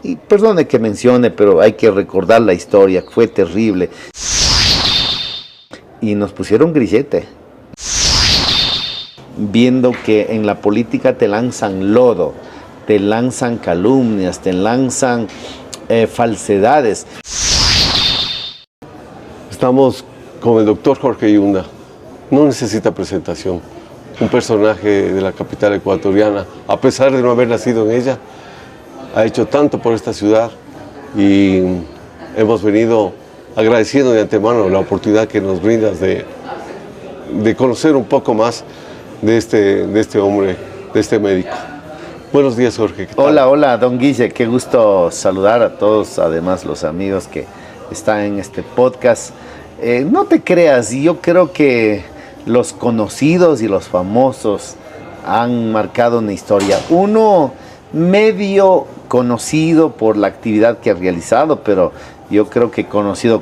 Y perdone que mencione, pero hay que recordar la historia, fue terrible. Y nos pusieron grillete. Viendo que en la política te lanzan lodo, te lanzan calumnias, te lanzan falsedades. Estamos con el doctor Jorge Yunda. No necesita presentación. Un personaje de la capital ecuatoriana, a pesar de no haber nacido en ella, ha hecho tanto por esta ciudad y hemos venido agradeciendo de antemano la oportunidad que nos brindas de conocer un poco más de este hombre, de este médico. Buenos días, Jorge. ¿Qué tal? Hola, don Guille, qué gusto saludar a todos, además los amigos que están en este podcast. No te creas, yo creo que los conocidos y los famosos han marcado una historia. Uno medio conocido por la actividad que ha realizado, pero yo creo que conocido,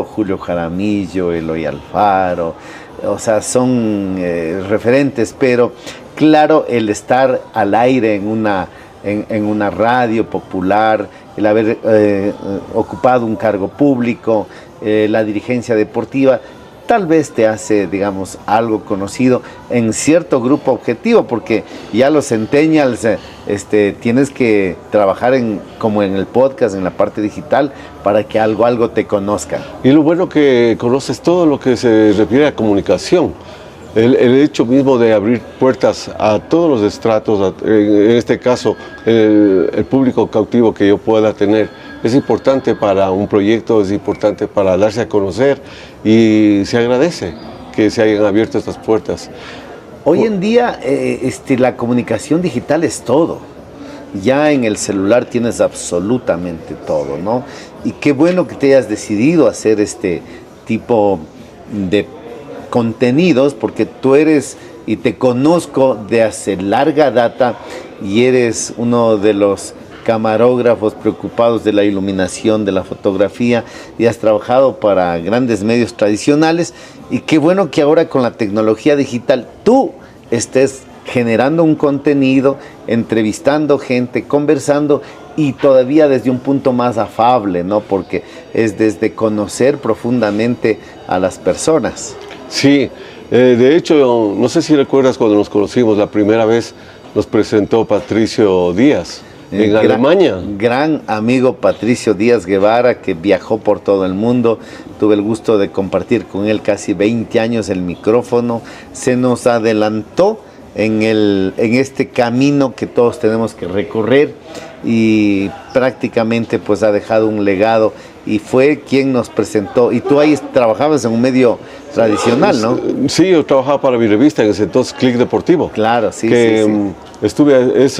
Julio Jaramillo, Eloy Alfaro, o sea, son referentes, pero claro, el estar al aire en una radio popular, el haber ocupado un cargo público, la dirigencia deportiva, tal vez te hace, digamos, algo conocido en cierto grupo objetivo, porque ya los centennials tienes que trabajar como en el podcast, en la parte digital, para que algo te conozcan. Y lo bueno que conoces todo lo que se refiere a comunicación. El hecho mismo de abrir puertas a todos los estratos, en este caso el público cautivo que yo pueda tener, es importante para un proyecto, es importante para darse a conocer y se agradece que se hayan abierto estas puertas. Hoy en día la comunicación digital es todo. Ya en el celular tienes absolutamente todo, ¿no? Y qué bueno que te hayas decidido hacer este tipo de contenidos, porque tú eres, y te conozco de hace larga data, y eres uno de los camarógrafos preocupados de la iluminación, de la fotografía, y has trabajado para grandes medios tradicionales, y qué bueno que ahora con la tecnología digital tú estés generando un contenido, entrevistando gente, conversando, y todavía desde un punto más afable, ¿no? Porque es desde conocer profundamente a las personas. Sí, de hecho, no sé si recuerdas cuando nos conocimos la primera vez, nos presentó Patricio Díaz en Alemania. Gran amigo Patricio Díaz Guevara, que viajó por todo el mundo. Tuve el gusto de compartir con él casi 20 años el micrófono. Se nos adelantó en este camino que todos tenemos que recorrer, y prácticamente pues ha dejado un legado, y fue quien nos presentó. Y tú ahí trabajabas en un medio tradicional, ¿no? Sí, yo trabajaba para mi revista en ese entonces, Click Deportivo. Claro, sí, que, sí. Estuve,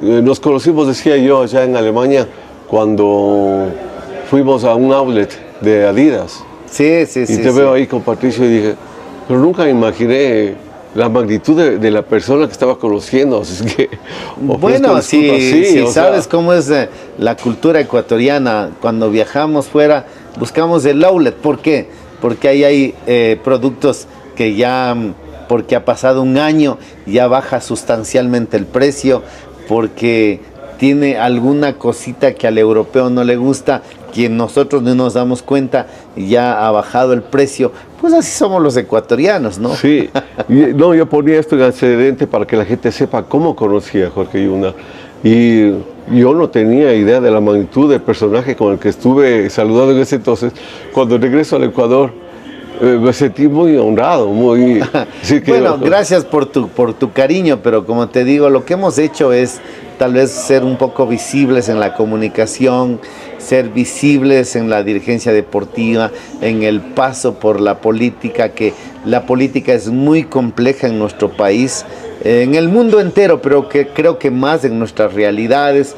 nos conocimos, decía yo, allá en Alemania, cuando fuimos a un outlet de Adidas. Sí. Y te veo ahí con Patricio y dije, pero nunca me imaginé la magnitud de la persona que estaba conociendo. Así que, bueno, si sabes cómo es la cultura ecuatoriana, cuando viajamos fuera, buscamos el outlet. ¿Por qué? Porque ahí hay productos que ya, porque ha pasado un año, ya baja sustancialmente el precio, porque tiene alguna cosita que al europeo no le gusta, que nosotros no nos damos cuenta, ya ha bajado el precio. Pues así somos los ecuatorianos, ¿no? Sí, no, yo ponía esto en antecedente para que la gente sepa cómo conocía a Jorge Yunda. Y yo no tenía idea de la magnitud del personaje con el que estuve saludando en ese entonces. Cuando regreso al Ecuador, me sentí muy honrado, muy... Sí, que bueno, gracias por tu cariño, pero como te digo, lo que hemos hecho es tal vez ser un poco visibles en la comunicación, ser visibles en la dirigencia deportiva, en el paso por la política, que la política es muy compleja en nuestro país, en el mundo entero, pero que creo que más en nuestras realidades,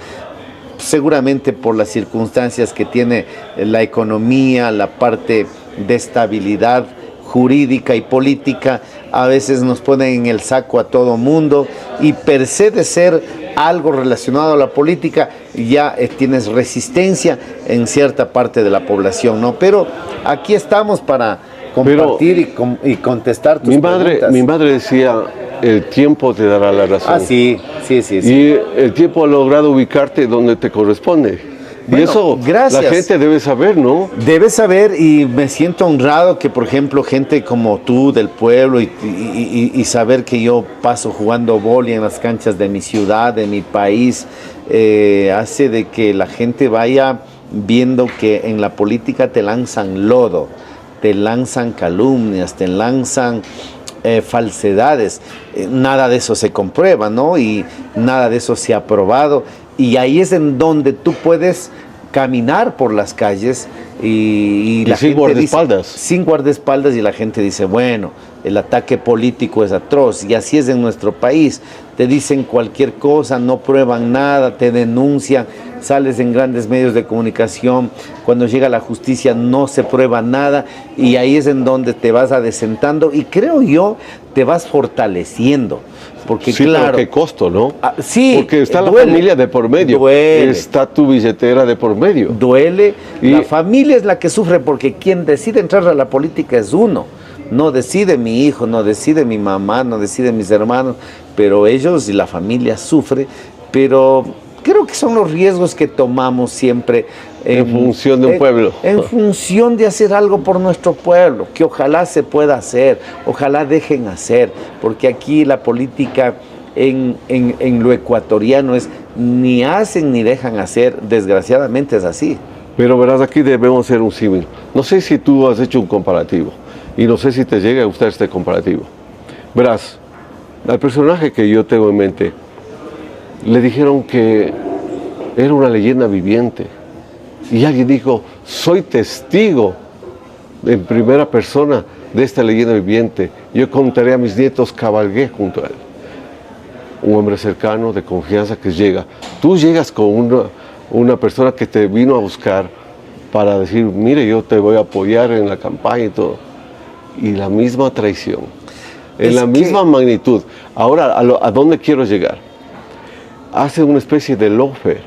seguramente por las circunstancias que tiene la economía, la parte de estabilidad jurídica y política, a veces nos ponen en el saco a todo mundo, y per se de ser algo relacionado a la política ya tienes resistencia en cierta parte de la población, ¿no? Pero aquí estamos para compartir y contestar tus preguntas. Mi madre decía, el tiempo te dará la razón. Ah, sí. Y el tiempo ha logrado ubicarte donde te corresponde. Bueno, y eso gracias. La gente debe saber, ¿no? Debe saber, y me siento honrado que, por ejemplo, gente como tú del pueblo y saber que yo paso jugando vóley en las canchas de mi ciudad, de mi país, hace de que la gente vaya viendo que en la política te lanzan lodo, te lanzan calumnias, te lanzan falsedades. Nada de eso se comprueba, ¿no? Y nada de eso se ha probado. Y ahí es en donde tú puedes caminar por las calles y la sin gente guardaespaldas. Sin guardaespaldas, y la gente dice, bueno, el ataque político es atroz, y así es en nuestro país. Te dicen cualquier cosa, no prueban nada, te denuncian, sales en grandes medios de comunicación, cuando llega la justicia no se prueba nada, y ahí es en donde te vas adesentando, y creo yo, te vas fortaleciendo. Porque sí, claro, pero qué costo, ¿no? Sí, porque está duele, la familia de por medio, está tu billetera de por medio. Duele, la familia es la que sufre, porque quien decide entrar a la política es uno. No decide mi hijo, no decide mi mamá, no decide mis hermanos, pero ellos y la familia sufre. Pero creo que son los riesgos que tomamos siempre en función de un pueblo. En función de hacer algo por nuestro pueblo, que ojalá se pueda hacer, ojalá dejen hacer, porque aquí la política en lo ecuatoriano es ni hacen ni dejan hacer, desgraciadamente es así. Pero verás, aquí debemos ser un símil. No sé si tú has hecho un comparativo, y no sé si te llega a gustar este comparativo. Verás, al personaje que yo tengo en mente, le dijeron que era una leyenda viviente. Y alguien dijo, soy testigo en primera persona de esta leyenda viviente. Yo contaré a mis nietos, cabalgué junto a él. Un hombre cercano, de confianza, que llega. Tú llegas con una persona que te vino a buscar para decir, mire, yo te voy a apoyar en la campaña y todo. Y la misma traición, en la misma magnitud. Ahora, ¿a dónde quiero llegar? Hace una especie de lawfare.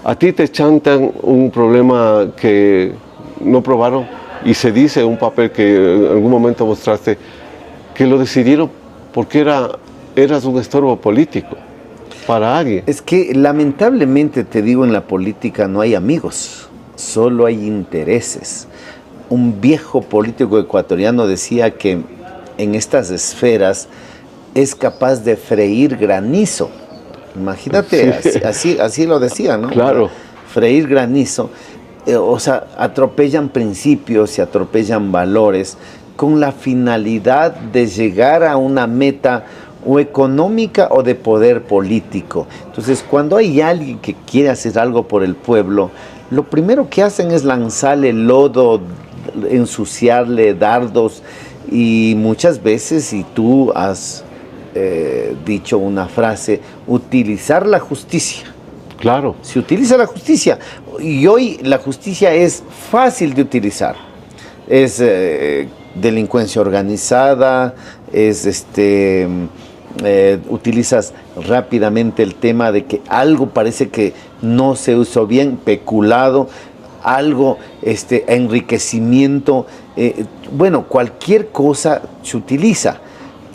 A ti te chantan un problema que no probaron y se dice un papel que en algún momento mostraste que lo decidieron porque eras un estorbo político para alguien. Es que lamentablemente, te digo, en la política no hay amigos, solo hay intereses. Un viejo político ecuatoriano decía que en estas esferas es capaz de freír granizo. Imagínate, sí. así lo decía, ¿no? Claro. Freír granizo. O sea, atropellan principios y atropellan valores con la finalidad de llegar a una meta o económica o de poder político. Entonces, cuando hay alguien que quiere hacer algo por el pueblo, lo primero que hacen es lanzarle lodo, ensuciarle dardos, y muchas veces, si tú has dicho una frase, utilizar la justicia. Claro. Se utiliza la justicia, y hoy la justicia es fácil de utilizar. Es delincuencia organizada, utilizas rápidamente el tema de que algo parece que no se usó bien, peculado, algo, enriquecimiento, bueno, cualquier cosa se utiliza.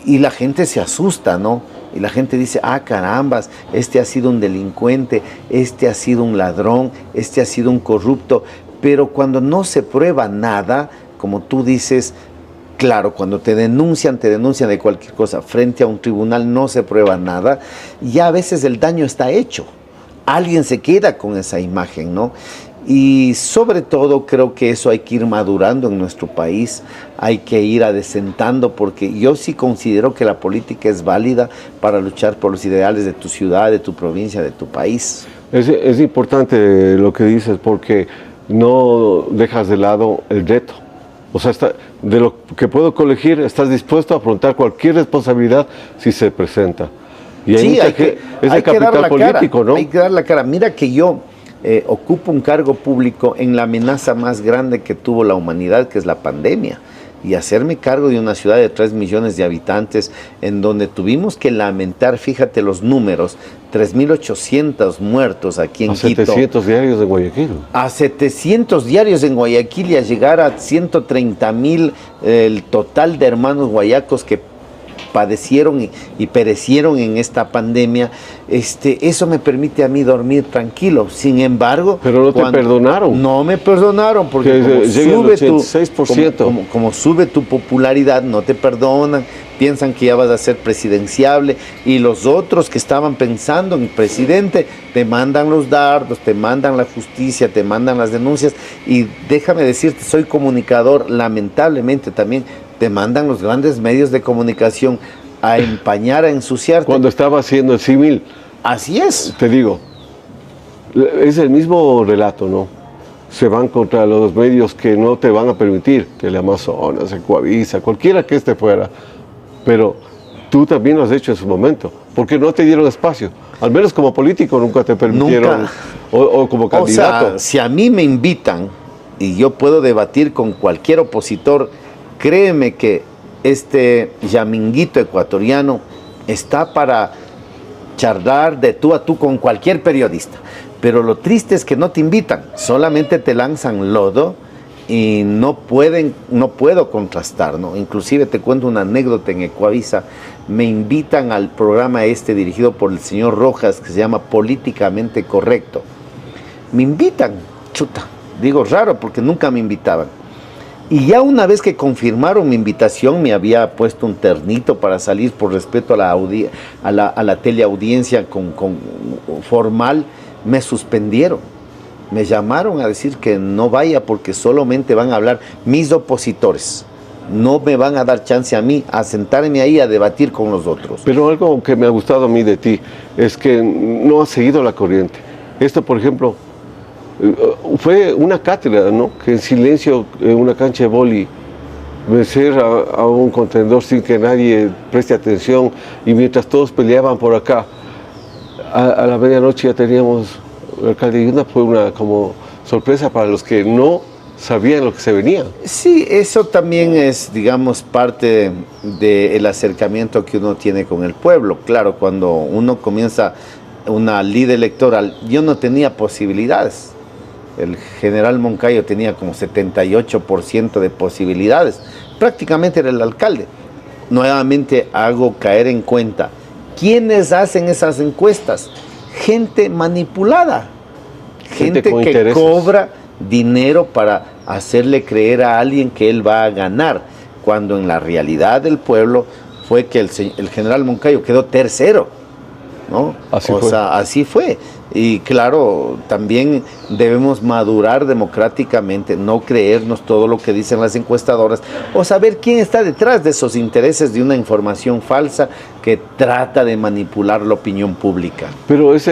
Y la gente se asusta, ¿no? Y la gente dice, ah, carambas, este ha sido un delincuente, este ha sido un ladrón, este ha sido un corrupto. Pero cuando no se prueba nada, como tú dices, claro, cuando te denuncian de cualquier cosa frente a un tribunal, no se prueba nada, ya a veces el daño está hecho. Alguien se queda con esa imagen, ¿no? Y sobre todo creo que eso hay que ir madurando en nuestro país, hay que ir adecentando, porque yo sí considero que la política es válida para luchar por los ideales de tu ciudad, de tu provincia, de tu país. Es importante lo que dices, porque no dejas de lado el reto. O sea, de lo que puedo colegir, estás dispuesto a afrontar cualquier responsabilidad si se presenta. Y sí, hay que capital político, cara, ¿no? Hay que dar la cara. Mira que yo ocupo un cargo público en la amenaza más grande que tuvo la humanidad, que es la pandemia. y hacerme cargo de una ciudad de 3 millones de habitantes en donde tuvimos que lamentar, fíjate los números, 3.800 muertos aquí en Quito. A 700 diarios en Guayaquil. A 700 diarios en Guayaquil y a llegar a 130.000 el total de hermanos guayacos que padecieron y perecieron en esta pandemia. Eso me permite a mí dormir tranquilo. Sin embargo... Pero no te perdonaron. No me perdonaron porque como sube tu popularidad, no te perdonan, piensan que ya vas a ser presidenciable, y los otros que estaban pensando en presidente te mandan los dardos, te mandan la justicia, te mandan las denuncias, y déjame decirte, soy comunicador, lamentablemente también te mandan los grandes medios de comunicación a empañar, a ensuciarte. Cuando estaba haciendo el símil. Así es. Te digo, es el mismo relato, ¿no? Se van contra los medios que no te van a permitir, Teleamazonas, Ecuavisa, cualquiera que esté fuera. Pero tú también lo has hecho en su momento, porque no te dieron espacio. Al menos como político nunca te permitieron, nunca. O como candidato. O sea, si a mí me invitan y yo puedo debatir con cualquier opositor, créeme que este yaminguito ecuatoriano está para charlar de tú a tú con cualquier periodista. Pero lo triste es que no te invitan, solamente te lanzan lodo y no puedo contrastar, ¿no? Inclusive te cuento una anécdota en Ecuavisa. Me invitan al programa dirigido por el señor Rojas, que se llama Políticamente Correcto. Me invitan, chuta, digo raro porque nunca me invitaban. Y ya una vez que confirmaron mi invitación, me había puesto un ternito para salir por respeto a la teleaudiencia formal, me suspendieron. Me llamaron a decir que no vaya porque solamente van a hablar mis opositores. No me van a dar chance a mí a sentarme ahí a debatir con los otros. Pero algo que me ha gustado a mí de ti es que no has seguido la corriente. Esto, por ejemplo, fue una cátedra, ¿no? Que en silencio, en una cancha de vóley, vencer a un contendor sin que nadie preste atención, y mientras todos peleaban por acá, a la medianoche ya teníamos el alcalde, y una fue una como sorpresa para los que no sabían lo que se venía. Sí, eso también es, digamos, parte del acercamiento que uno tiene con el pueblo. Claro, cuando uno comienza una lid electoral, yo no tenía posibilidades. El general Moncayo tenía como 78% de posibilidades. Prácticamente era el alcalde. Nuevamente hago caer en cuenta, ¿quiénes hacen esas encuestas? Gente manipulada. Gente que intereses. Cobra dinero para hacerle creer a alguien que él va a ganar, cuando en la realidad del pueblo fue que el general Moncayo quedó tercero, ¿no? Así fue. Y claro, también debemos madurar democráticamente, no creernos todo lo que dicen las encuestadoras, o saber quién está detrás de esos intereses de una información falsa que trata de manipular la opinión pública. Pero esa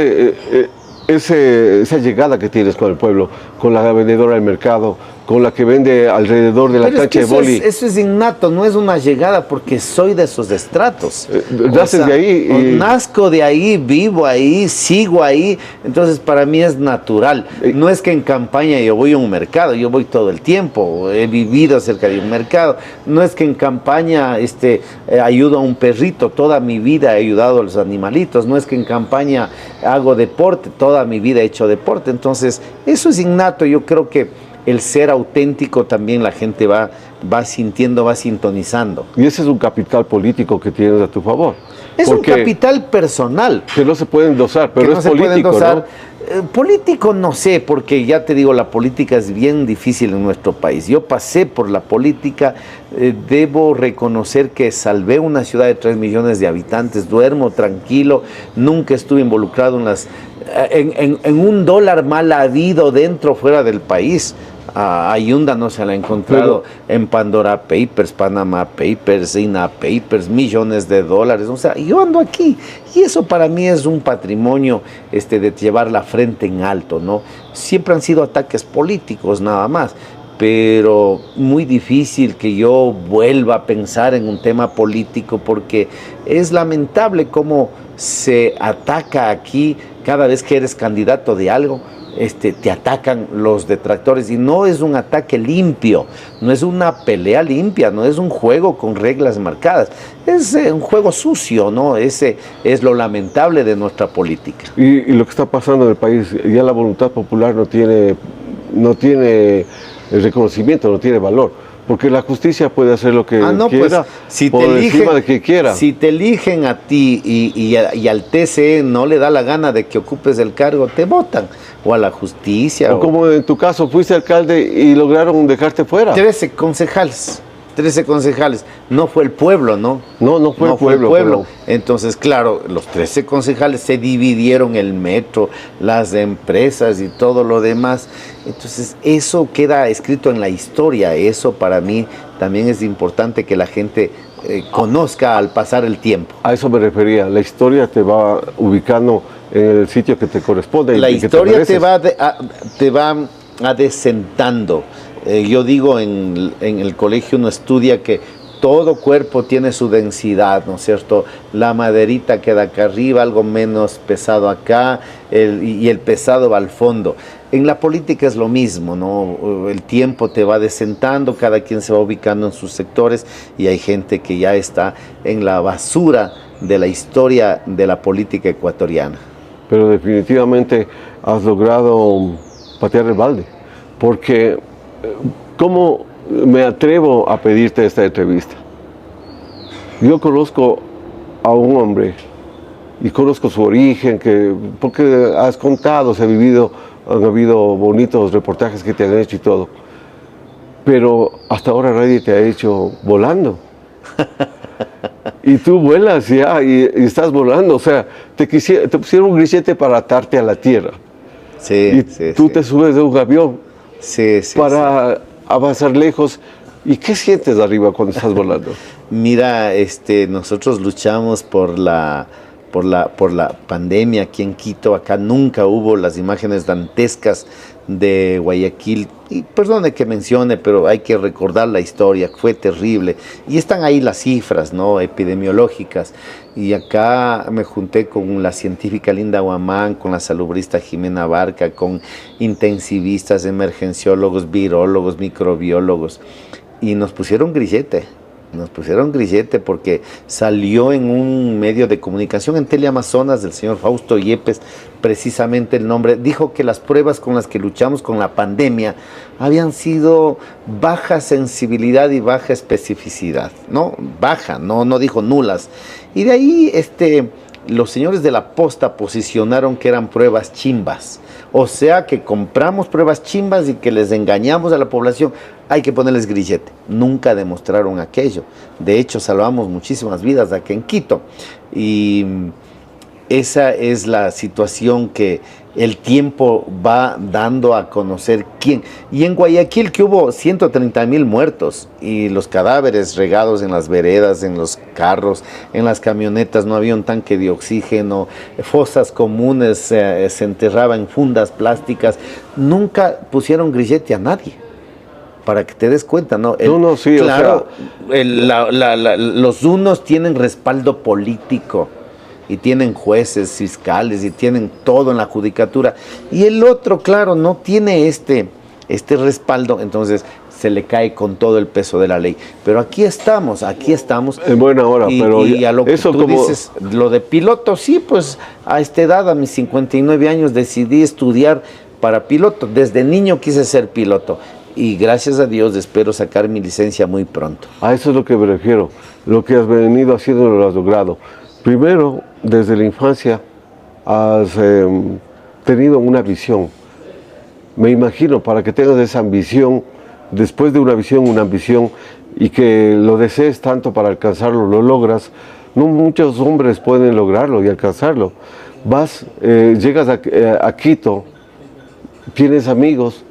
llegada que tienes con el pueblo, con la vendedora del mercado, con la que vende alrededor de la cancha de vóley. Eso es innato, no es una llegada, porque soy de esos estratos. Naces de ahí. Nazco de ahí, vivo ahí, sigo ahí, entonces para mí es natural. No es que en campaña yo voy a un mercado, yo voy todo el tiempo, he vivido cerca de un mercado. No es que en campaña ayudo a un perrito, toda mi vida he ayudado a los animalitos. No es que en campaña hago deporte, toda mi vida he hecho deporte. Entonces eso es innato. Yo creo que el ser auténtico también la gente va sintiendo, va sintonizando. Y ese es un capital político que tienes a tu favor. Es un capital personal. Que no se puede endosar, pero es político, ¿no? Político no sé, porque ya te digo, la política es bien difícil en nuestro país. Yo pasé por la política, debo reconocer que salvé una ciudad de 3 millones de habitantes, duermo tranquilo, nunca estuve involucrado en un dólar mal habido dentro o fuera del país. A Yunda no se la ha encontrado en Pandora Papers, Panama Papers, INA Papers, millones de dólares. O sea, yo ando aquí y eso para mí es un patrimonio de llevar la frente en alto, ¿no? Siempre han sido ataques políticos nada más, pero muy difícil que yo vuelva a pensar en un tema político, porque es lamentable cómo se ataca aquí cada vez que eres candidato de algo, te atacan los detractores, y no es un ataque limpio, no es una pelea limpia, no es un juego con reglas marcadas, es un juego sucio, ¿no? Ese es lo lamentable de nuestra política. Y lo que está pasando en el país, ya la voluntad popular no tiene el reconocimiento, no tiene valor. Porque la justicia puede hacer lo que quiera, si por encima de que quiera. Si te eligen a ti y al TCE no le da la gana de que ocupes el cargo, te votan. O a la justicia. O como en tu caso, fuiste alcalde y lograron dejarte fuera. 13 concejales. No fue el pueblo, ¿no? No fue el pueblo. Pero... Entonces, claro, los 13 concejales se dividieron el metro, las empresas y todo lo demás. Entonces, eso queda escrito en la historia. Eso para mí también es importante que la gente conozca al pasar el tiempo. A eso me refería. La historia te va ubicando en el sitio que te corresponde. La historia te va adecentando. Yo digo, en el colegio uno estudia que todo cuerpo tiene su densidad, ¿no es cierto? La maderita queda acá arriba, algo menos pesado acá, y el pesado va al fondo. En la política es lo mismo, ¿no? El tiempo te va desentando, cada quien se va ubicando en sus sectores, y hay gente que ya está en la basura de la historia de la política ecuatoriana. Pero definitivamente has logrado patear el balde, porque ¿cómo me atrevo a pedirte esta entrevista? Yo conozco a un hombre y conozco su origen, porque has contado, han habido bonitos reportajes que te han hecho y todo, pero hasta ahora nadie te ha hecho volando. Y tú vuelas ya y estás volando, o sea, te pusieron un grillete para atarte a la tierra. Sí, y tú te subes de un avión para avanzar lejos. ¿Y qué sientes arriba cuando estás volando? Mira, nosotros luchamos por la pandemia aquí en Quito. Acá nunca hubo las imágenes dantescas de Guayaquil, y perdone que mencione, pero hay que recordar la historia, fue terrible, y están ahí las cifras, ¿no?, epidemiológicas. Y acá me junté con la científica Linda Guamán, con la salubrista Jimena Barca, con intensivistas, emergenciólogos, virólogos, microbiólogos, y nos pusieron grillete. Porque salió en un medio de comunicación, en Teleamazonas, del señor Fausto Yepes, precisamente el nombre. Dijo que las pruebas con las que luchamos con la pandemia habían sido baja sensibilidad y baja especificidad, ¿no? Baja, no dijo nulas. Y de ahí los señores de la posta posicionaron que eran pruebas chimbas. O sea que compramos pruebas chimbas y que les engañamos a la población. Hay que ponerles grillete. Nunca demostraron aquello. De hecho, salvamos muchísimas vidas aquí en Quito. Y esa es la situación que el tiempo va dando a conocer quién. Y en Guayaquil, que hubo 130,000 muertos, y los cadáveres regados en las veredas, en los carros, en las camionetas, no había un tanque de oxígeno, fosas comunes, se enterraba en fundas plásticas. Nunca pusieron grillete a nadie, para que te des cuenta, ¿no? Sí, claro, o sea, los unos tienen respaldo político, y tienen jueces, fiscales, y tienen todo en la judicatura, y el otro, claro, no tiene este respaldo, entonces se le cae con todo el peso de la ley. Pero aquí estamos. En buena hora, pero y a lo que tú dices, lo de piloto, sí, pues a esta edad, a mis 59 años, decidí estudiar para piloto. Desde niño quise ser piloto, y gracias a Dios espero sacar mi licencia muy pronto. A eso es lo que me refiero. Lo que has venido haciendo lo has logrado. Primero, desde la infancia has tenido una visión. Me imagino, para que tengas esa ambición, después de una visión, y que lo desees tanto para alcanzarlo, lo logras. No muchos hombres pueden lograrlo y alcanzarlo. Llegas a Quito, tienes amigos,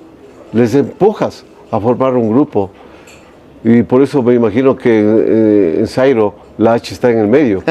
les empujas a formar un grupo. Y por eso me imagino que en Zairo la H está en el medio,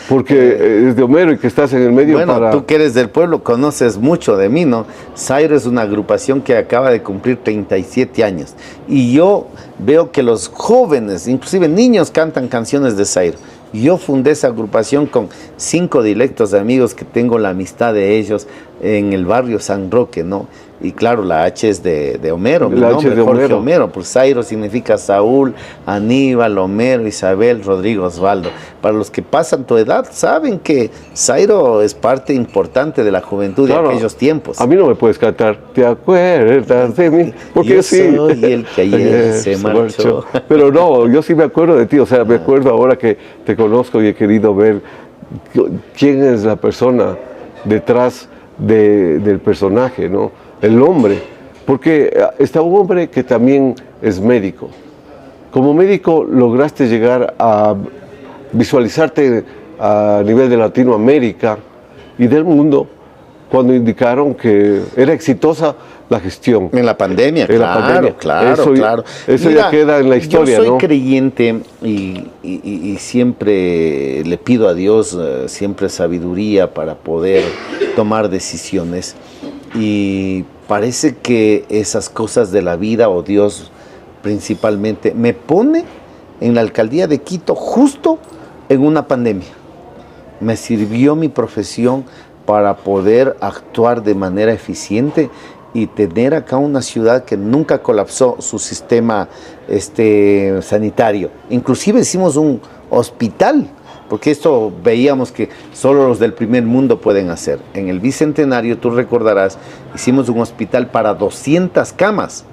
porque es de Homero y que estás en el medio. Bueno, tú que eres del pueblo conoces mucho de mí, ¿no? Zairo es una agrupación que acaba de cumplir 37 años, y yo veo que los jóvenes, inclusive niños, cantan canciones de Zairo. Yo fundé esa agrupación con 5 directos amigos que tengo la amistad de ellos en el barrio San Roque, ¿no? Y claro, la H es de Homero, mi nombre, Jorge Homero, pues Zairo significa Saúl, Aníbal, Homero, Isabel, Rodrigo, Osvaldo. Para los que pasan tu edad, saben que Zairo es parte importante de la juventud de aquellos tiempos. A mí no me puedes cantar, ¿te acuerdas de mí? Porque yo soy el que ayer se marchó. Pero no, yo sí me acuerdo de ti, o sea, me acuerdo ahora que te conozco y he querido ver quién es la persona detrás del personaje, ¿no? El hombre, porque está un hombre que también es médico. Como médico lograste llegar a visualizarte a nivel de Latinoamérica y del mundo cuando indicaron que era exitosa la gestión. En la pandemia, claro. Eso mira, ya queda en la historia, yo soy ¿no? creyente y siempre le pido a Dios siempre sabiduría para poder tomar decisiones. Y parece que esas cosas de la vida, o Dios principalmente, me pone en la alcaldía de Quito justo en una pandemia. Me sirvió mi profesión para poder actuar de manera eficiente y tener acá una ciudad que nunca colapsó su sistema sanitario. Inclusive hicimos un hospital, porque esto veíamos que solo los del primer mundo pueden hacer. En el Bicentenario, tú recordarás, hicimos un hospital para 200 camas.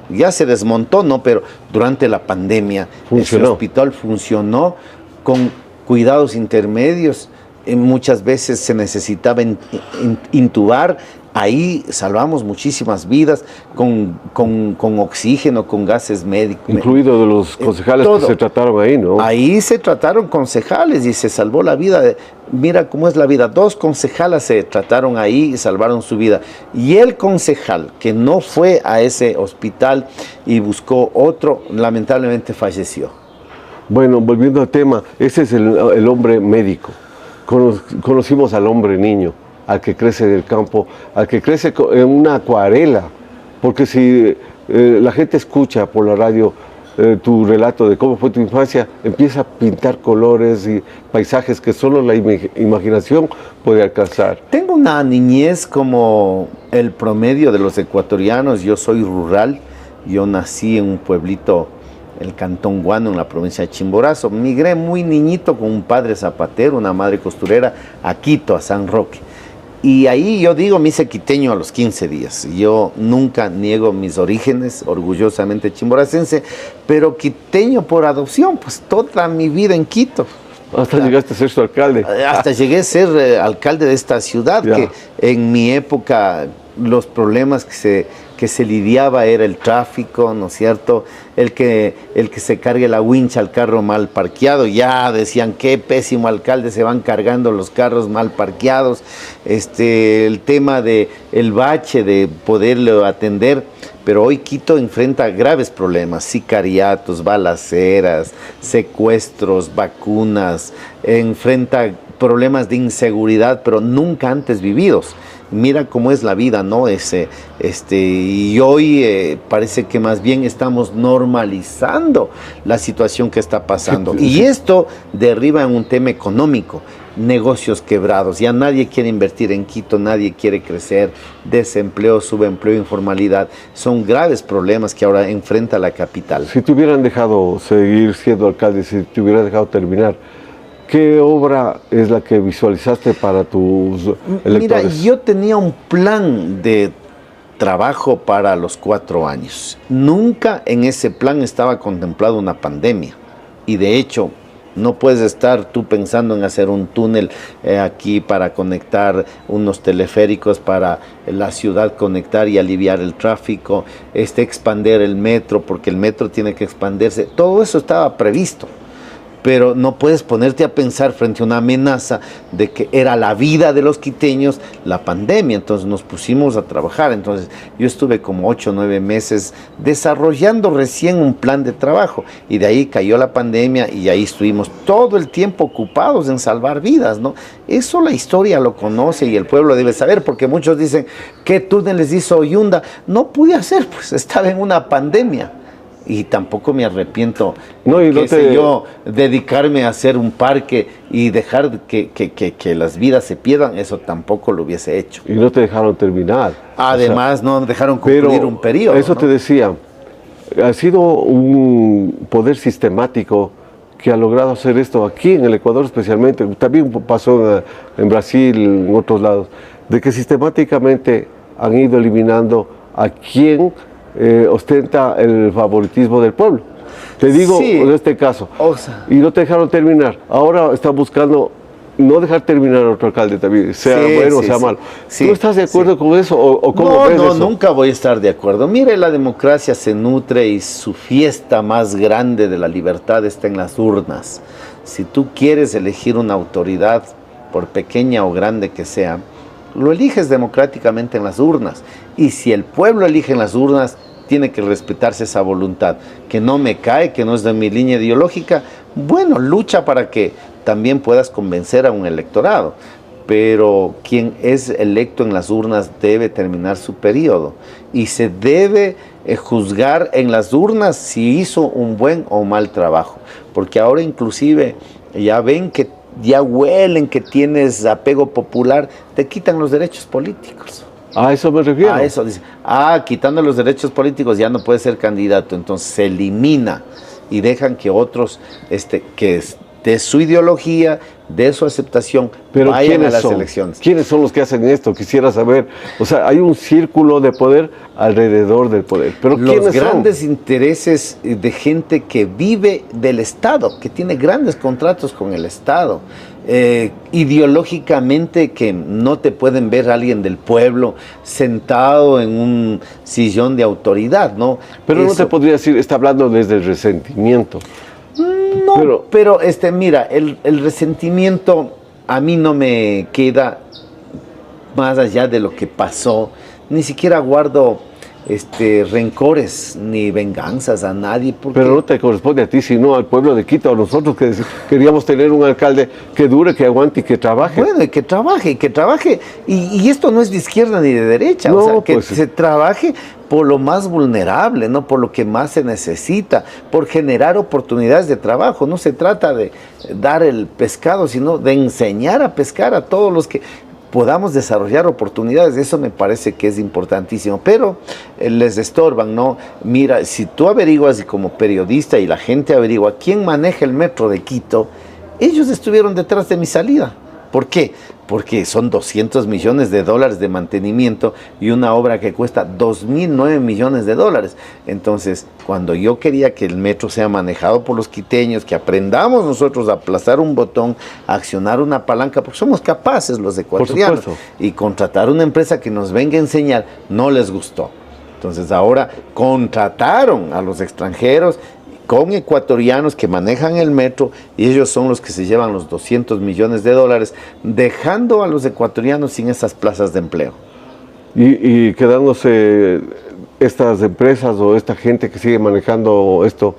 Ya se desmontó, ¿no? Pero durante la pandemia ese hospital funcionó con cuidados intermedios. Muchas veces se necesitaba intubar. Ahí salvamos muchísimas vidas con oxígeno, con gases médicos. Incluido de los concejales que se trataron ahí, ¿no? Ahí se trataron concejales y se salvó la vida. Mira cómo es la vida. 2 concejalas se trataron ahí y salvaron su vida. Y el concejal que no fue a ese hospital y buscó otro, lamentablemente falleció. Bueno, volviendo al tema, ese es el hombre médico. Conocimos al hombre niño, al que crece en el campo, al que crece en una acuarela, porque si la gente escucha por la radio tu relato de cómo fue tu infancia, empieza a pintar colores y paisajes que solo la imaginación puede alcanzar. Tengo una niñez como el promedio de los ecuatorianos. Yo soy rural, yo nací en un pueblito, el Cantón Guano, en la provincia de Chimborazo. Migré muy niñito con un padre zapatero, una madre costurera, a Quito, a San Roque. Y ahí yo digo, me hice quiteño a los 15 días. Yo nunca niego mis orígenes, orgullosamente chimboracense, pero quiteño por adopción, pues toda mi vida en Quito. Hasta llegaste a ser su alcalde. Hasta llegué a ser alcalde de esta ciudad, que en mi época los problemas que se lidiaba era el tráfico, ¿no es cierto? El que se cargue la wincha al carro mal parqueado, ya decían qué pésimo alcalde, se van cargando los carros mal parqueados. El tema de el bache, de poderlo atender, pero hoy Quito enfrenta graves problemas: sicariatos, balaceras, secuestros, vacunas, enfrenta problemas de inseguridad, pero nunca antes vividos. Mira cómo es la vida, ¿no? Y hoy parece que más bien estamos normalizando la situación que está pasando. Y esto derriba en un tema económico, negocios quebrados. Ya nadie quiere invertir en Quito, nadie quiere crecer, desempleo, subempleo, informalidad. Son graves problemas que ahora enfrenta la capital. Si te hubieran dejado seguir siendo alcalde, si te hubieran dejado terminar, ¿qué obra es la que visualizaste para tus electores? Mira, yo tenía un plan de trabajo para los 4 años. Nunca en ese plan estaba contemplado una pandemia. Y de hecho, no puedes estar tú pensando en hacer un túnel aquí para conectar unos teleféricos para la ciudad, conectar y aliviar el tráfico, expandir el metro, porque el metro tiene que expandirse. Todo eso estaba previsto. Pero no puedes ponerte a pensar frente a una amenaza de que era la vida de los quiteños la pandemia. Entonces nos pusimos a trabajar. Entonces yo estuve como 8 o 9 meses desarrollando recién un plan de trabajo, y de ahí cayó la pandemia y ahí estuvimos todo el tiempo ocupados en salvar vidas, ¿no? Eso la historia lo conoce y el pueblo debe saber, porque muchos dicen, ¿qué túneles hizo Yunda? No pude hacer, pues estaba en una pandemia. y tampoco me arrepiento, No, y qué sé yo, dedicarme a hacer un parque y dejar que las vidas se pierdan, eso tampoco lo hubiese hecho. Y no te dejaron terminar. Además, no dejaron concluir un periodo. Eso, ¿no? Te decía, ha sido un poder sistemático que ha logrado hacer esto aquí en el Ecuador especialmente, también pasó en Brasil, en otros lados, de que sistemáticamente han ido eliminando a quien ostenta el favoritismo del pueblo. Te digo, sí, en este caso, y no te dejaron terminar. Ahora están buscando no dejar terminar a otro alcalde también, sea bueno o sea malo. ¿Tú estás de acuerdo con eso o cómo ves eso? No, nunca voy a estar de acuerdo. Mire, la democracia se nutre y su fiesta más grande de la libertad está en las urnas. Si tú quieres elegir una autoridad, por pequeña o grande que sea, lo eliges democráticamente en las urnas. Y si el pueblo elige en las urnas, tiene que respetarse esa voluntad. Que no me cae, que no es de mi línea ideológica, bueno, lucha para que también puedas convencer a un electorado. Pero quien es electo en las urnas debe terminar su periodo. Y se debe juzgar en las urnas si hizo un buen o mal trabajo. Porque ahora inclusive ya ven que ya huelen que tienes apego popular, te quitan los derechos políticos. A eso me refiero. A eso dice, quitando los derechos políticos ya no puede ser candidato, entonces se elimina y dejan que otros, que de su ideología, de su aceptación, pero vayan a las elecciones. ¿Quiénes son los que hacen esto? Quisiera saber. O sea, hay un círculo de poder alrededor del poder. Pero los grandes intereses de gente que vive del Estado, que tiene grandes contratos con el Estado. Ideológicamente que no te pueden ver alguien del pueblo sentado en un sillón de autoridad, ¿no? Pero eso, no te podría decir, está hablando desde el resentimiento. No, pero mira, el resentimiento a mí no me queda más allá de lo que pasó. Ni siquiera guardo rencores ni venganzas a nadie. Pero no te corresponde a ti, sino al pueblo de Quito, a nosotros que queríamos tener un alcalde que dure, que aguante y que trabaje. Bueno, y que trabaje. Y esto no es de izquierda ni de derecha, no, o sea, que se trabaje por lo más vulnerable, no por lo que más se necesita, por generar oportunidades de trabajo. No se trata de dar el pescado, sino de enseñar a pescar a todos los que podamos desarrollar oportunidades. Eso me parece que es importantísimo, pero les estorban, ¿no? Mira, si tú averiguas y como periodista y la gente averigua quién maneja el metro de Quito, ellos estuvieron detrás de mi salida. ¿Por qué? Porque son 200 millones de dólares de mantenimiento y una obra que cuesta 2.009 millones de dólares. Entonces, cuando yo quería que el metro sea manejado por los quiteños, que aprendamos nosotros a aplazar un botón, a accionar una palanca, porque somos capaces los ecuatorianos, y contratar una empresa que nos venga a enseñar, no les gustó. Entonces ahora contrataron a los extranjeros con ecuatorianos que manejan el metro y ellos son los que se llevan los 200 millones de dólares, dejando a los ecuatorianos sin esas plazas de empleo. Y quedándose estas empresas o esta gente que sigue manejando esto,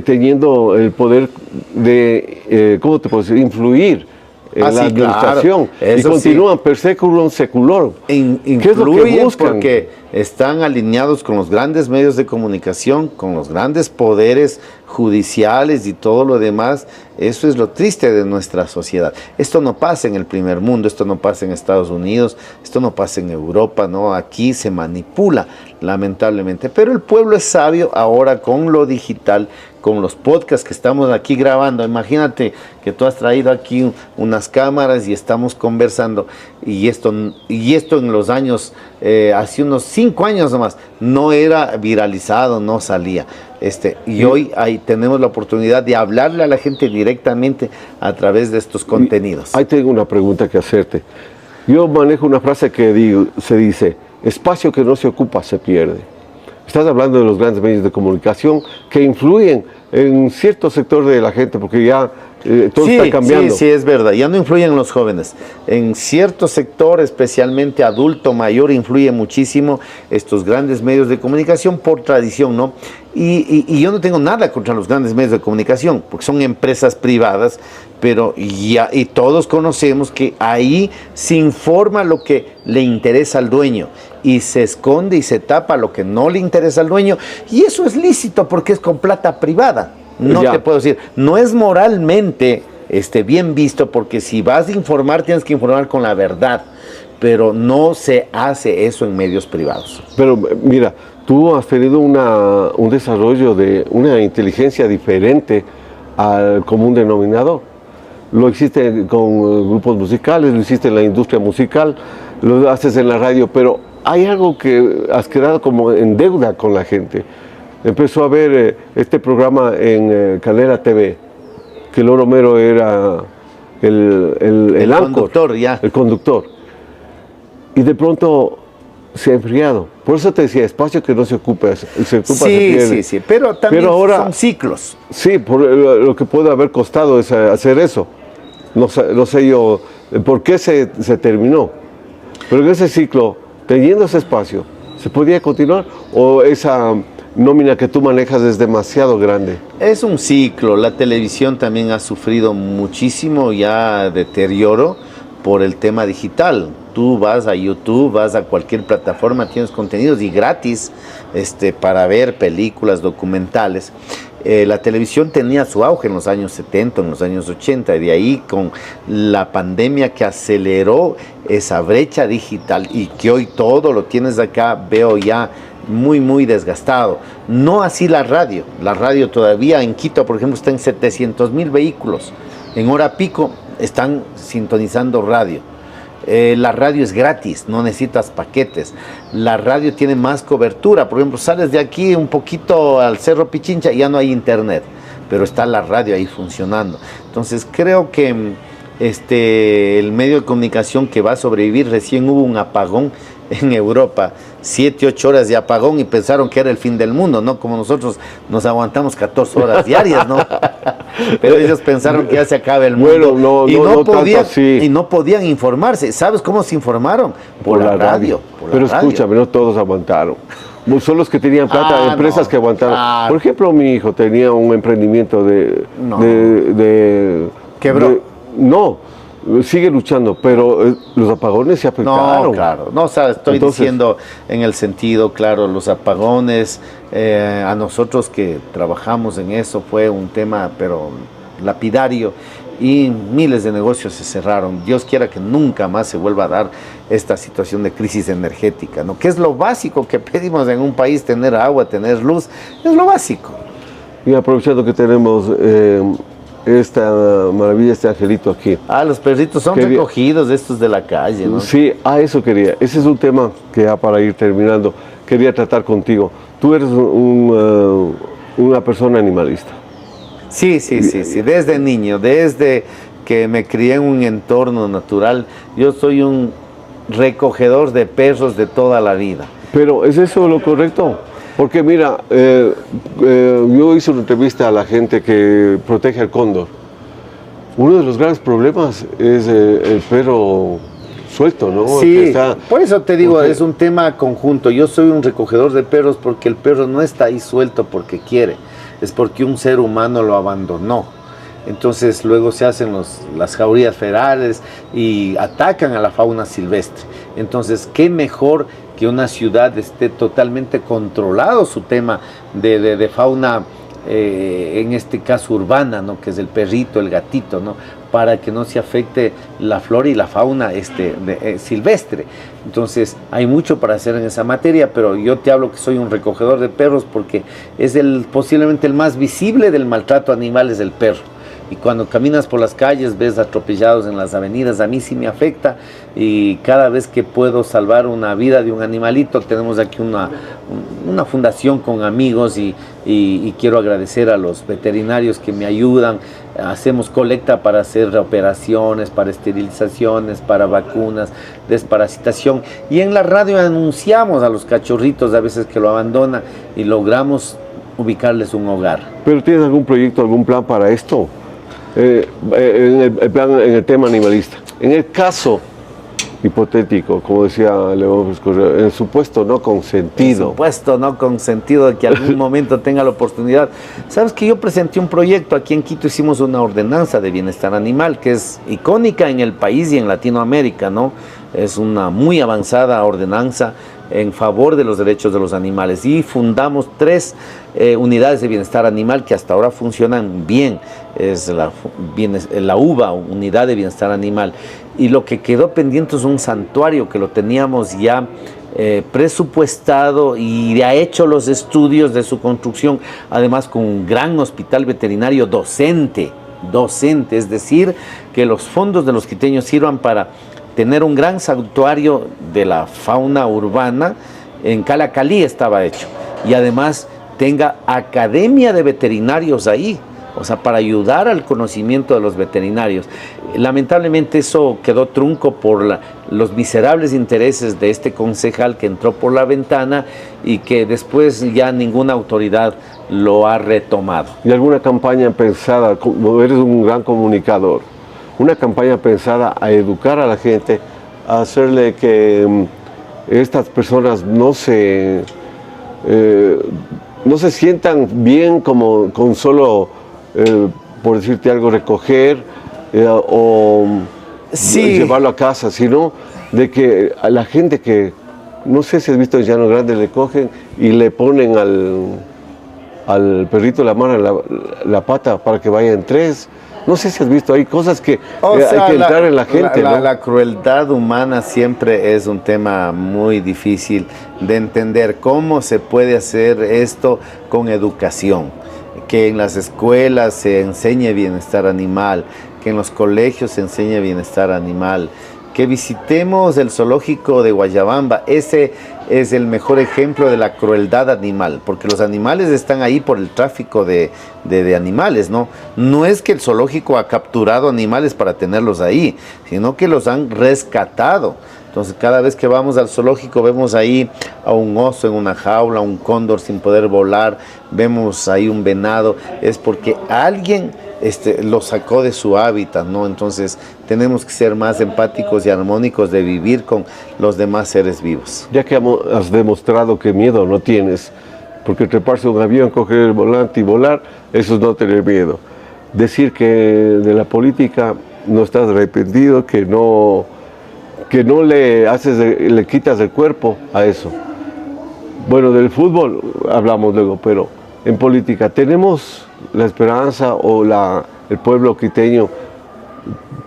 teniendo el poder de, ¿cómo te puedo decir?, influir en la administración, claro, y continúan per seculum seculorum. ¿Qué es lo que buscan? Porque están alineados con los grandes medios de comunicación, con los grandes poderes judiciales y todo lo demás. Eso es lo triste de nuestra sociedad. Esto no pasa en el primer mundo, esto no pasa en Estados Unidos, esto no pasa en Europa, ¿no? Aquí se manipula, lamentablemente. Pero el pueblo es sabio ahora con lo digital, con los podcasts que estamos aquí grabando. Imagínate que tú has traído aquí unas cámaras y estamos conversando, y esto en los años, hace unos 5 años nomás, no era viralizado, no salía. Y hoy tenemos la oportunidad de hablarle a la gente directamente a través de estos contenidos. Ahí tengo una pregunta que hacerte. Yo manejo una frase que se dice: espacio que no se ocupa se pierde. Estás hablando de los grandes medios de comunicación que influyen en cierto sector de la gente, porque ya todo está cambiando. Sí, es verdad, ya no influyen en los jóvenes. En cierto sector, especialmente adulto mayor, influye muchísimo estos grandes medios de comunicación por tradición, ¿no? Y yo no tengo nada contra los grandes medios de comunicación, porque son empresas privadas pero ya, y todos conocemos que ahí se informa lo que le interesa al dueño y se esconde y se tapa lo que no le interesa al dueño, y eso es lícito porque es con plata privada. No te puedo decir, no es moralmente bien visto, porque si vas a informar tienes que informar con la verdad, pero no se hace eso en medios privados. Pero mira, tú has tenido un desarrollo de una inteligencia diferente al común denominador. Lo hiciste con grupos musicales, lo hiciste en la industria musical, lo haces en la radio, pero hay algo que has quedado como en deuda con la gente. Empezó a ver este programa en Canela TV, que Loro Mero era el conductor, ya. El conductor. Y de pronto se ha enfriado. Por eso te decía, espacio que no se ocupa, sí, pero también ahora, son ciclos. Sí, por lo que puede haber costado es hacer eso. No sé yo por qué se terminó. Pero en ese ciclo, teniendo ese espacio, ¿se podía continuar? ¿O esa nómina que tú manejas es demasiado grande? Es un ciclo. La televisión también ha sufrido muchísimo ya deterioro por el tema digital. Tú vas a YouTube, vas a cualquier plataforma, tienes contenidos y gratis para ver películas, documentales. La televisión tenía su auge en los años 70, en los años 80, y de ahí con la pandemia que aceleró esa brecha digital y que hoy todo lo tienes acá, veo ya muy desgastado. No así la radio. La radio todavía en Quito, por ejemplo, está en 700,000 vehículos. En hora pico están sintonizando radio. La radio es gratis, no necesitas paquetes. La radio tiene más cobertura. Por ejemplo, sales de aquí un poquito al Cerro Pichincha y ya no hay internet, pero está la radio ahí funcionando. Entonces creo que el medio de comunicación que va a sobrevivir, recién hubo un apagón en Europa, 7, 8 horas de apagón y pensaron que era el fin del mundo, ¿no? Como nosotros nos aguantamos 14 horas diarias, ¿no? Pero ellos pensaron que ya se acaba el mundo. Bueno, y no podían informarse. ¿Sabes cómo se informaron? Por la radio. Pero escúchame, no todos aguantaron. Son los que tenían plata, empresas que aguantaron. Por ejemplo, mi hijo tenía un emprendimiento ¿Quebró? No. Sigue luchando, pero los apagones se afectaron. No, claro. No, estoy diciendo en el sentido, claro, los apagones, a nosotros que trabajamos en eso fue un tema, pero lapidario, y miles de negocios se cerraron. Dios quiera que nunca más se vuelva a dar esta situación de crisis energética, ¿no? Que es lo básico que pedimos en un país: tener agua, tener luz, es lo básico. Y aprovechando que tenemos esta maravilla, este angelito aquí. Los perritos son recogidos, estos de la calle, ¿no? Sí, eso quería. Ese es un tema que ya para ir terminando quería tratar contigo. Tú eres una persona animalista. Sí. Desde niño, desde que me crié en un entorno natural, yo soy un recogedor de perros de toda la vida. Pero ¿es eso lo correcto? Porque mira, yo hice una entrevista a la gente que protege al cóndor. Uno de los grandes problemas es el perro suelto, ¿no? Sí, por eso te digo, es un tema conjunto. Yo soy un recogedor de perros porque el perro no está ahí suelto porque quiere, es porque un ser humano lo abandonó. Entonces luego se hacen las jaurías ferales y atacan a la fauna silvestre. Entonces, ¿qué mejor que una ciudad esté totalmente controlado su tema de fauna, en este caso urbana, ¿no? Que es el perrito, el gatito, ¿no? Para que no se afecte la flora y la fauna silvestre. Entonces hay mucho para hacer en esa materia, pero yo te hablo que soy un recogedor de perros porque es posiblemente el más visible del maltrato animal, es el perro. Y cuando caminas por las calles ves atropellados en las avenidas, a mí sí me afecta, y cada vez que puedo salvar una vida de un animalito, tenemos aquí una fundación con amigos y quiero agradecer a los veterinarios que me ayudan. Hacemos colecta para hacer operaciones, para esterilizaciones, para vacunas, desparasitación, y en la radio anunciamos a los cachorritos a veces que lo abandonan y logramos ubicarles un hogar. ¿Pero tienes algún proyecto, algún plan para esto? En el tema animalista. En el caso hipotético, como decía León Correa, en supuesto no consentido. Supuesto, ¿no? Con sentido de que algún momento tenga la oportunidad. Sabes que yo presenté un proyecto aquí en Quito, hicimos una ordenanza de bienestar animal que es icónica en el país y en Latinoamérica, ¿no? Es una muy avanzada ordenanza en favor de los derechos de los animales y fundamos 3 unidades de bienestar animal que hasta ahora funcionan bien. Es la UBA, Unidad de Bienestar Animal, y lo que quedó pendiente es un santuario que lo teníamos ya presupuestado y ya hecho los estudios de su construcción, además con un gran hospital veterinario docente, es decir, que los fondos de los quiteños sirvan para tener un gran santuario de la fauna urbana. En Calacalí estaba hecho, y además tenga academia de veterinarios ahí, o sea, para ayudar al conocimiento de los veterinarios. Lamentablemente eso quedó trunco por los miserables intereses de este concejal que entró por la ventana y que después ya ninguna autoridad lo ha retomado. ¿Y alguna campaña pensada, como eres un gran comunicador, una campaña pensada a educar a la gente, a hacerle que estas personas no se sientan bien como con solo, por decirte algo, recoger o sí, llevarlo a casa, sino de que a la gente que, no sé si has visto en Llano Grande, le cogen y le ponen al perrito la mano en la pata para que vaya en 3. No sé si has visto, hay cosas que hay que entrar en la gente, ¿no? La crueldad humana siempre es un tema muy difícil de entender. ¿Cómo se puede hacer esto con educación? Que en las escuelas se enseñe bienestar animal, que en los colegios se enseñe bienestar animal, que visitemos el zoológico de Guayabamba. Ese es el mejor ejemplo de la crueldad animal, porque los animales están ahí por el tráfico de animales, ¿no? No es que el zoológico ha capturado animales para tenerlos ahí, sino que los han rescatado. Entonces, cada vez que vamos al zoológico vemos ahí a un oso en una jaula, un cóndor sin poder volar, vemos ahí un venado, es porque alguien lo sacó de su hábitat, ¿no? Entonces tenemos que ser más empáticos y armónicos de vivir con los demás seres vivos. Ya que has demostrado que miedo no tienes, porque treparse a un avión, coger el volante y volar, eso es no tener miedo. Decir que de la política no estás arrepentido, que no le quitas el cuerpo a eso. Bueno, del fútbol hablamos luego, pero en política, ¿tenemos la esperanza o el pueblo quiteño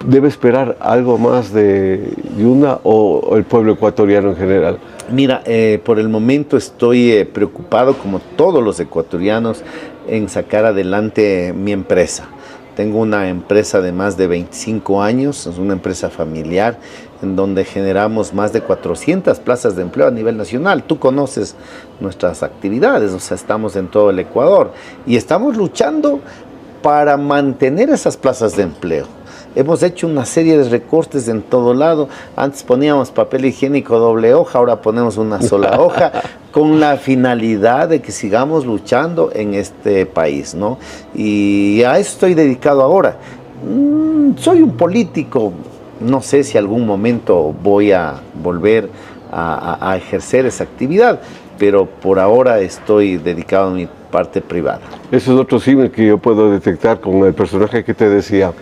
debe esperar algo más de Yunda o el pueblo ecuatoriano en general? Mira, por el momento estoy preocupado, como todos los ecuatorianos, en sacar adelante mi empresa. Tengo una empresa de más de 25 años, es una empresa familiar en donde generamos más de 400 plazas de empleo a nivel nacional. Tú conoces nuestras actividades, o sea, estamos en todo el Ecuador y estamos luchando para mantener esas plazas de empleo. Hemos hecho una serie de recortes en todo lado. Antes poníamos papel higiénico doble hoja, ahora ponemos una sola hoja, con la finalidad de que sigamos luchando en este país, ¿no? Y a eso estoy dedicado ahora. Soy un político, no sé si algún momento voy a volver a ejercer esa actividad, pero por ahora estoy dedicado a mi parte privada. Eso es otro símil que yo puedo detectar con el personaje que te decía,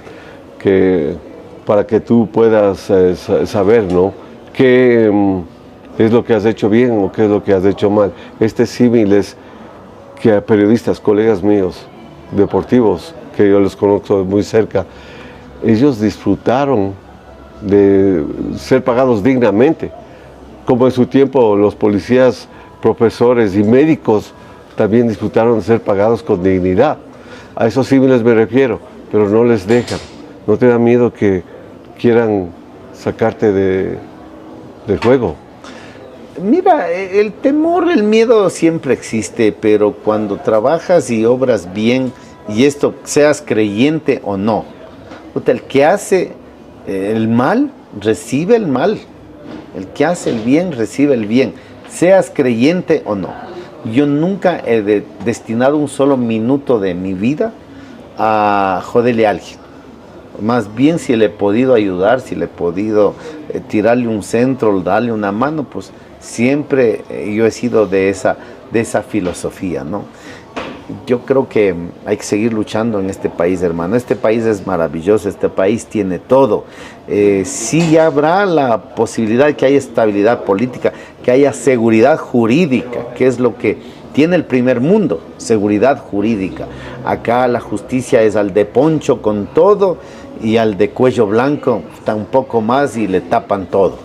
que para que tú puedas saber, ¿no?, qué es lo que has hecho bien o qué es lo que has hecho mal. Este símil es que a periodistas, colegas míos, deportivos, que yo los conozco muy cerca, ellos disfrutaron de ser pagados dignamente, como en su tiempo los policías, profesores y médicos también disfrutaron de ser pagados con dignidad. A esos símiles me refiero, pero no les dejan. ¿No te da miedo que quieran sacarte del juego? Mira, el temor, el miedo siempre existe, pero cuando trabajas y obras bien, y esto seas creyente o no, el que hace el mal, recibe el mal. El que hace el bien, recibe el bien, seas creyente o no. Yo nunca he destinado un solo minuto de mi vida a joderle a alguien. Más bien si le he podido ayudar, si le he podido tirarle un centro, darle una mano, pues siempre yo he sido de esa filosofía, ¿no? Yo creo que hay que seguir luchando en este país, hermano. Este país es maravilloso, este país tiene todo. Sí habrá la posibilidad de que haya estabilidad política, que haya seguridad jurídica, que es lo que tiene el primer mundo, seguridad jurídica. Acá la justicia es al de poncho con todo y al de cuello blanco está un poco más y le tapan todo.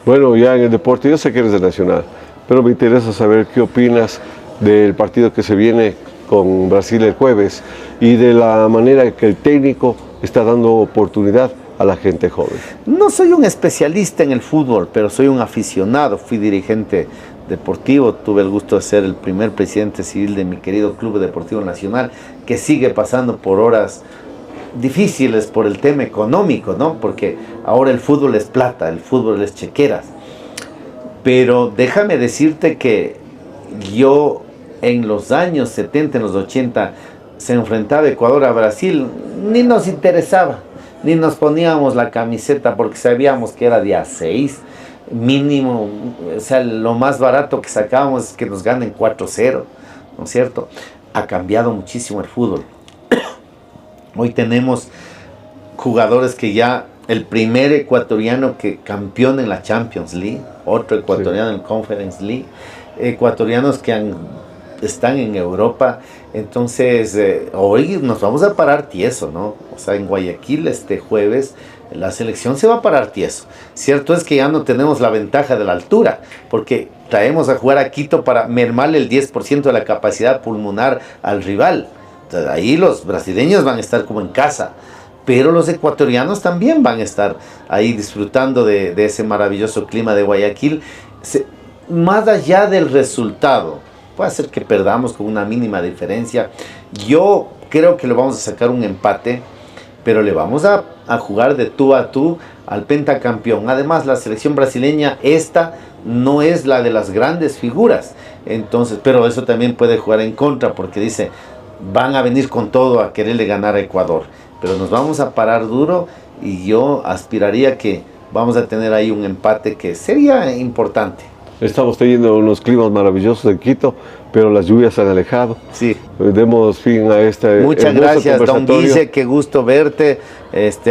Bueno, ya en el deporte, yo sé que eres de Nacional, pero me interesa saber qué opinas del partido que se viene con Brasil el jueves y de la manera que el técnico está dando oportunidad a la gente joven. No soy un especialista en el fútbol, pero soy un aficionado, fui dirigente deportivo, tuve el gusto de ser el primer presidente civil de mi querido Club Deportivo Nacional, que sigue pasando por horas difíciles por el tema económico, ¿no? Porque ahora el fútbol es plata, el fútbol es chequeras. Pero déjame decirte que yo en los años 70, en los 80, se enfrentaba Ecuador a Brasil, ni nos interesaba, ni nos poníamos la camiseta porque sabíamos que era día 6, mínimo, o sea, lo más barato que sacábamos es que nos ganen 4-0, ¿no es cierto? Ha cambiado muchísimo el fútbol. Hoy tenemos jugadores que ya, el primer ecuatoriano que campeón en la Champions League, otro ecuatoriano en Conference League, ecuatorianos que están en Europa. Entonces hoy nos vamos a parar tieso, ¿no? O sea, en Guayaquil este jueves la selección se va a parar tieso. Cierto es que ya no tenemos la ventaja de la altura, porque traemos a jugar a Quito para mermarle el 10% de la capacidad pulmonar al rival. Entonces, ahí los brasileños van a estar como en casa, pero los ecuatorianos también van a estar ahí disfrutando de ese maravilloso clima de Guayaquil. Más allá del resultado, puede ser que perdamos con una mínima diferencia. Yo creo que le vamos a sacar un empate, pero le vamos a jugar de tú a tú al pentacampeón. Además, la selección brasileña, esta no es la de las grandes figuras. Entonces, pero eso también puede jugar en contra, porque dice, van a venir con todo a quererle ganar a Ecuador. Pero nos vamos a parar duro y yo aspiraría que vamos a tener ahí un empate que sería importante. Estamos teniendo unos climas maravillosos en Quito, pero las lluvias se han alejado. Sí. Demos fin a este Muchas gracias, don Guille, qué gusto verte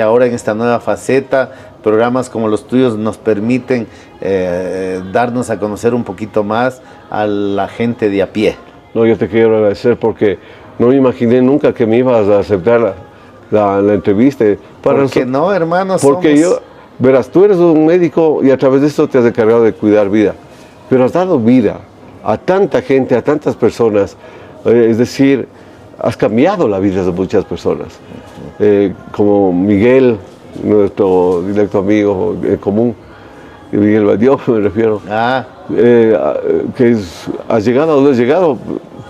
ahora en esta nueva faceta. Programas como los tuyos nos permiten darnos a conocer un poquito más a la gente de a pie. No, yo te quiero agradecer porque no me imaginé nunca que me ibas a aceptar la entrevista. ¿Por qué no, hermanos? Porque yo, verás, tú eres un médico y a través de esto te has encargado de cuidar vida, pero has dado vida a tanta gente, a tantas personas, es decir, has cambiado la vida de muchas personas, como Miguel, nuestro directo amigo en común, Miguel Badió, me refiero, que has llegado a donde has llegado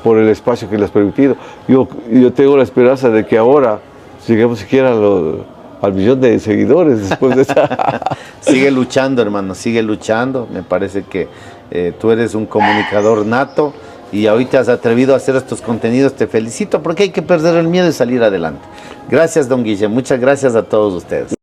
por el espacio que le has permitido. Yo tengo la esperanza de que ahora lleguemos siquiera al millón de seguidores después de esa. Sigue luchando, hermano, sigue luchando. Me parece que tú eres un comunicador nato y hoy te has atrevido a hacer estos contenidos. Te felicito porque hay que perder el miedo y salir adelante. Gracias, don Guille. Muchas gracias a todos ustedes.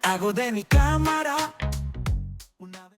Hago de mi cámara